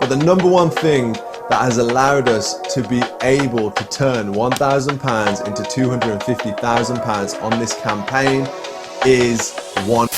But the number one thing that has allowed us to be able to turn £1,000 into £250,000 on this campaign is one.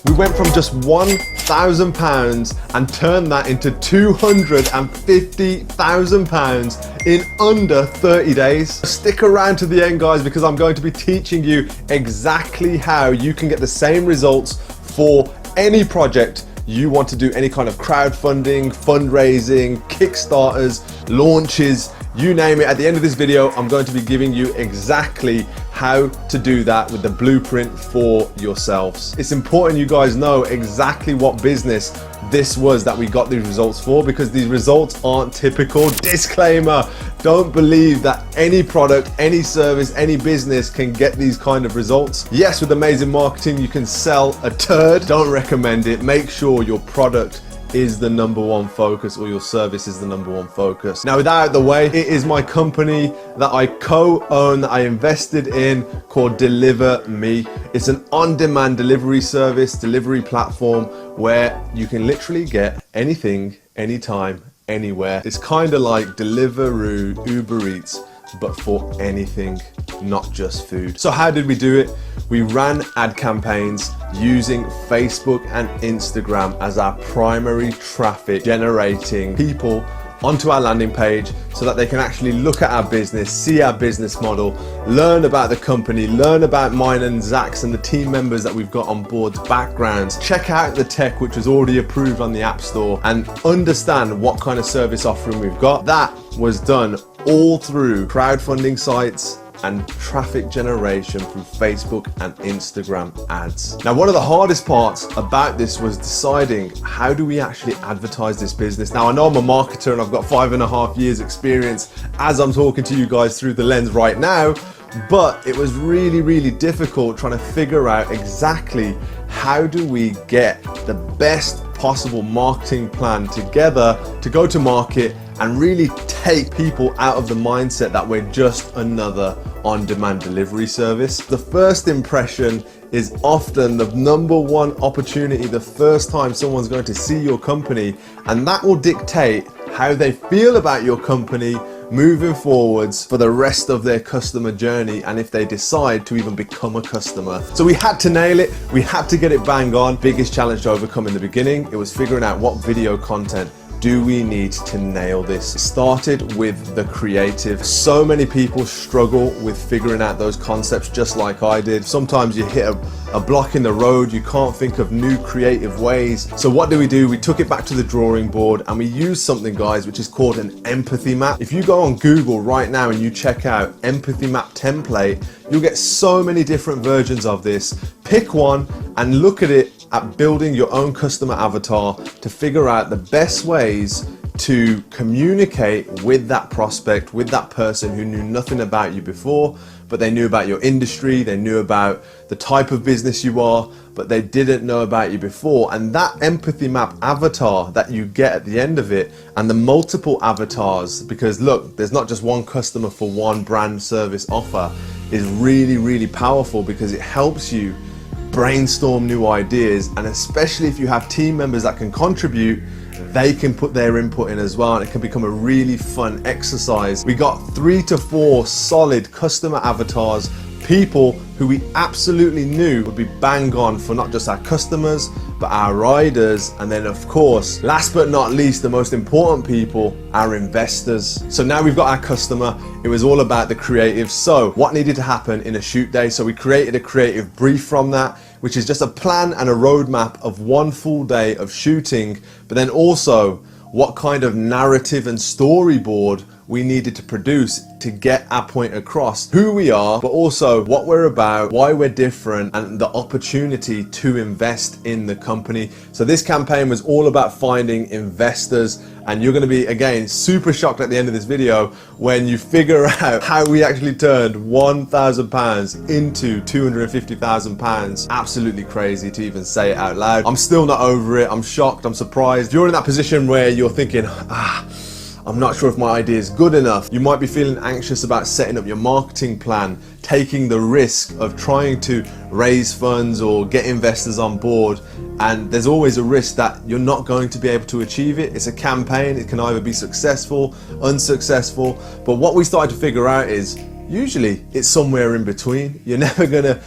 We went from just £1,000 and turned that into £250,000 in under 30 days. Stick around to the end, guys, because I'm going to be teaching you exactly how you can get the same results for any project you want to do, any kind of crowdfunding, fundraising, Kickstarters, launches, you name it. At the end of this video, I'm going to be giving you exactly how to do that with the blueprint for yourselves. It's important you guys know exactly what business this was that we got these results for, because these results aren't typical. Disclaimer, don't believe that any product, any service, any business can get these kind of results. Yes, with amazing marketing, you can sell a turd. Don't recommend it. Make sure your product is the number one focus, or your service is the number one focus. Now, with that out of the way, it is my company that I co-own, that I invested in, called Deliver Me. It's an on-demand delivery service, delivery platform where you can literally get anything, anytime, anywhere. It's kind of like Deliveroo, Uber Eats, but for anything, not just food. So how did we do it? We ran ad campaigns using Facebook and Instagram as our primary traffic generating people onto our landing page, so that they can actually look at our business, see our business model, learn about the company, learn about mine and Zach's and the team members that we've got on board's backgrounds, check out the tech which was already approved on the App Store, and understand what kind of service offering we've got. That was done all through crowdfunding sites and traffic generation through Facebook and Instagram ads. Now, one of the hardest parts about this was deciding, how do we actually advertise this business? Now, I know I'm a marketer and I've got 5.5 years experience as I'm talking to you guys through the lens right now, but it was really, really difficult trying to figure out exactly how do we get the best possible marketing plan together to go to market and really take people out of the mindset that we're just another on-demand delivery service. The first impression is often the number one opportunity, the first time someone's going to see your company, and that will dictate how they feel about your company moving forwards for the rest of their customer journey, and if they decide to even become a customer. So we had to nail it, we had to get it bang on. Biggest challenge to overcome in the beginning, it was figuring out what video content do we need to nail this. It started with the creative. So many people struggle with figuring out those concepts, just like I did. Sometimes you hit a block in the road, you can't think of new creative ways. So what do? We took it back to the drawing board, and we used something, guys, which is called an empathy map. If you go on Google right now and you check out empathy map template, you'll get so many different versions of this. Pick one and look at it at building your own customer avatar to figure out the best ways to communicate with that prospect, with that person who knew nothing about you before, but they knew about your industry, they knew about the type of business you are, but they didn't know about you before. And that empathy map avatar that you get at the end of it, and the multiple avatars, because look, there's not just one customer for one brand, service, offer, is really, really powerful, because it helps you brainstorm new ideas. And especially if you have team members that can contribute, they can put their input in as well, and it can become a really fun exercise. We got 3 to 4 solid customer avatars, people who we absolutely knew would be bang on for not just our customers, but our riders, and then of course, last but not least, the most important people, our investors. So now we've got our customer, it was all about the creative. So what needed to happen in a shoot day? So we created a creative brief from that, which is just a plan and a roadmap of one full day of shooting, but then also what kind of narrative and storyboard we needed to produce to get our point across, who we are, but also what we're about, why we're different, and the opportunity to invest in the company. So this campaign was all about finding investors, and you're going to be, again, super shocked at the end of this video when you figure out how we actually turned £1,000 into £250,000. Absolutely crazy to even say it out loud. I'm still not over it. I'm shocked. I'm surprised. You're in that position where you're thinking, I'm not sure if my idea is good enough. You might be feeling anxious about setting up your marketing plan, taking the risk of trying to raise funds or get investors on board, and there's always a risk that you're not going to be able to achieve it. It's a campaign, it can either be successful, unsuccessful, but what we started to figure out is usually it's somewhere in between. You're never gonna,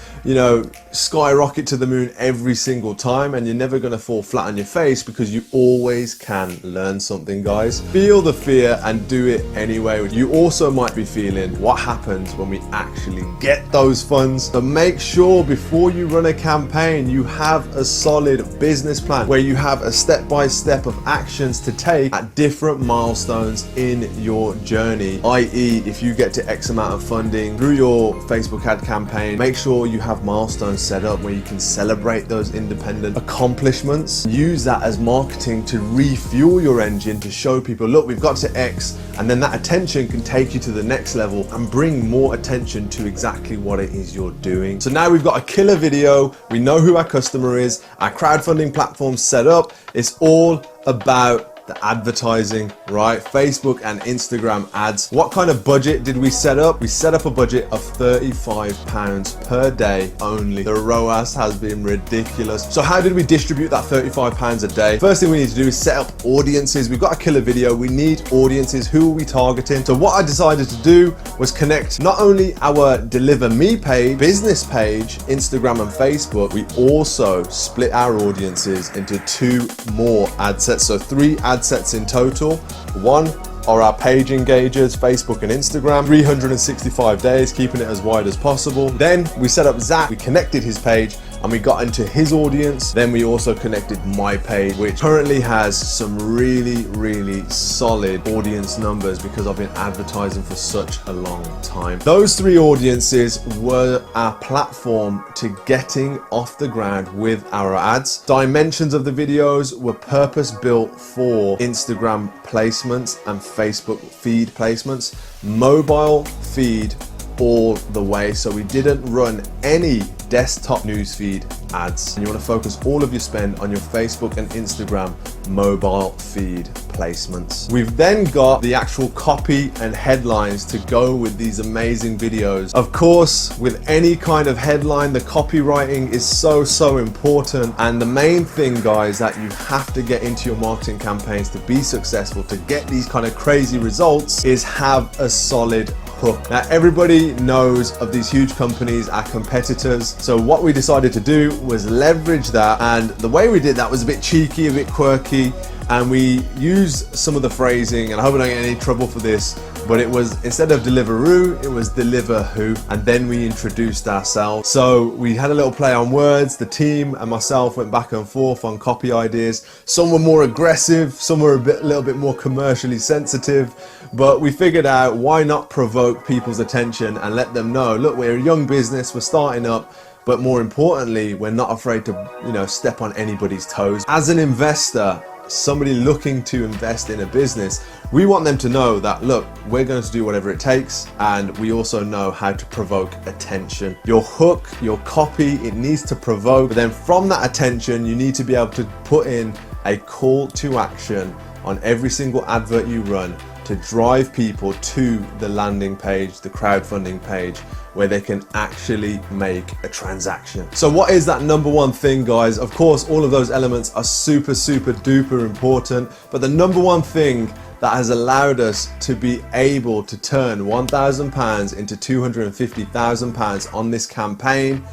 skyrocket to the moon every single time, and you're never gonna fall flat on your face, because you always can learn something, guys. Feel the fear and do it anyway. You also might be feeling what happens when we actually get those funds. So make sure before you run a campaign, you have a solid business plan where you have a step-by-step of actions to take at different milestones in your journey. i.e., if you get to X amount of funding through your Facebook ad campaign, make sure you have milestones set up where you can celebrate those independent accomplishments. Use that as marketing to refuel your engine, to show people, look, we've got to X, and then that attention can take you to the next level and bring more attention to exactly what it is you're doing. So now we've got a killer video, we know who our customer is, our crowdfunding platform's set up, it's all about the advertising, right? Facebook and Instagram ads. What kind of budget did we set up? We set up a budget of £35 per day only. The ROAS has been ridiculous. So how did we distribute that £35 a day? First thing we need to do is set up audiences. We've got a killer video, we need audiences. Who are we targeting? So what I decided to do was connect not only our Deliver Me page, business page, Instagram and Facebook, we also split our audiences into 2 more ad sets. So 3 ad sets in total. One are our page engagers, Facebook and Instagram, 365 days, keeping it as wide as possible. Then we set up Zach, we connected his page and we got into his audience. Then we also connected my page, which currently has some really solid audience numbers because I've been advertising for such a long time. Those 3 audiences were our platform to getting off the ground with our ads. Dimensions of the videos were purpose built for Instagram placements and Facebook feed placements, mobile feed all the way. So we didn't run any desktop newsfeed ads. And you want to focus all of your spend on your Facebook and Instagram mobile feed placements. We've then got the actual copy and headlines to go with these amazing videos. Of course, with any kind of headline, the copywriting is so important. And the main thing, guys, that you have to get into your marketing campaigns to be successful, to get these kind of crazy results, is have a solid hook. Now, everybody knows of these huge companies, our competitors. So what we decided to do was leverage that. And the way we did that was a bit cheeky, a bit quirky. And we used some of the phrasing, and I hope I don't get any trouble for this, but it was, instead of Deliveroo, it was Deliver Who, and then we introduced ourselves. So we had a little play on words. The team and myself went back and forth on copy ideas. Some were more aggressive, some were a little bit more commercially sensitive, but we figured out, why not provoke people's attention and let them know, look, we're a young business, we're starting up, but more importantly, we're not afraid to, step on anybody's toes. As an investor, somebody looking to invest in a business, we want them to know that, look, we're going to do whatever it takes, and we also know how to provoke attention. Your hook, your copy, it needs to provoke, but then from that attention, you need to be able to put in a call to action on every single advert you run to drive people to the landing page, the crowdfunding page, where they can actually make a transaction. So what is that number one thing, guys? Of course, all of those elements are super duper important, but the number one thing that has allowed us to be able to turn £1,000 into £250,000 on this campaign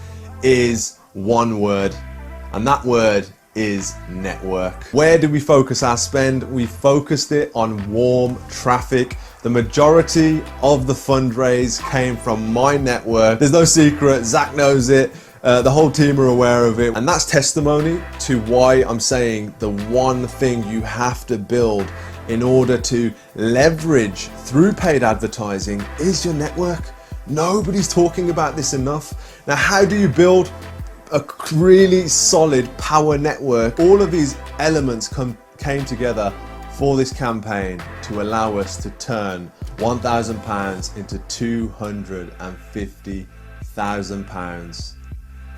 is one word, and that word is network. Where did we focus our spend? We focused it on warm traffic. The majority of the fundraise came from my network. There's no secret, Zach knows it, the whole team are aware of it, and that's testimony to why I'm saying the one thing you have to build in order to leverage through paid advertising is your network. Nobody's talking about this enough. Now, how do you build a really solid power network? All of these elements came together for this campaign to allow us to turn £1,000 into £250,000.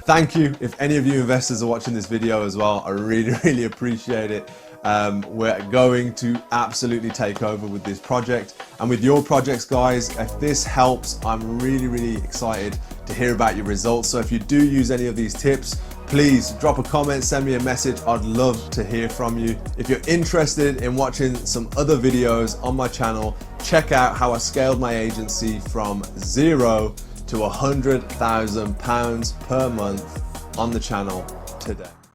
Thank you. If any of you investors are watching this video as well, I really appreciate it. We're going to absolutely take over with this project and with your projects, guys. If this helps, I'm really excited to hear about your results. So if you do use any of these tips, please drop a comment, send me a message. I'd love to hear from you. If you're interested in watching some other videos on my channel, check out how I scaled my agency from 0 to £100,000 per month on the channel today.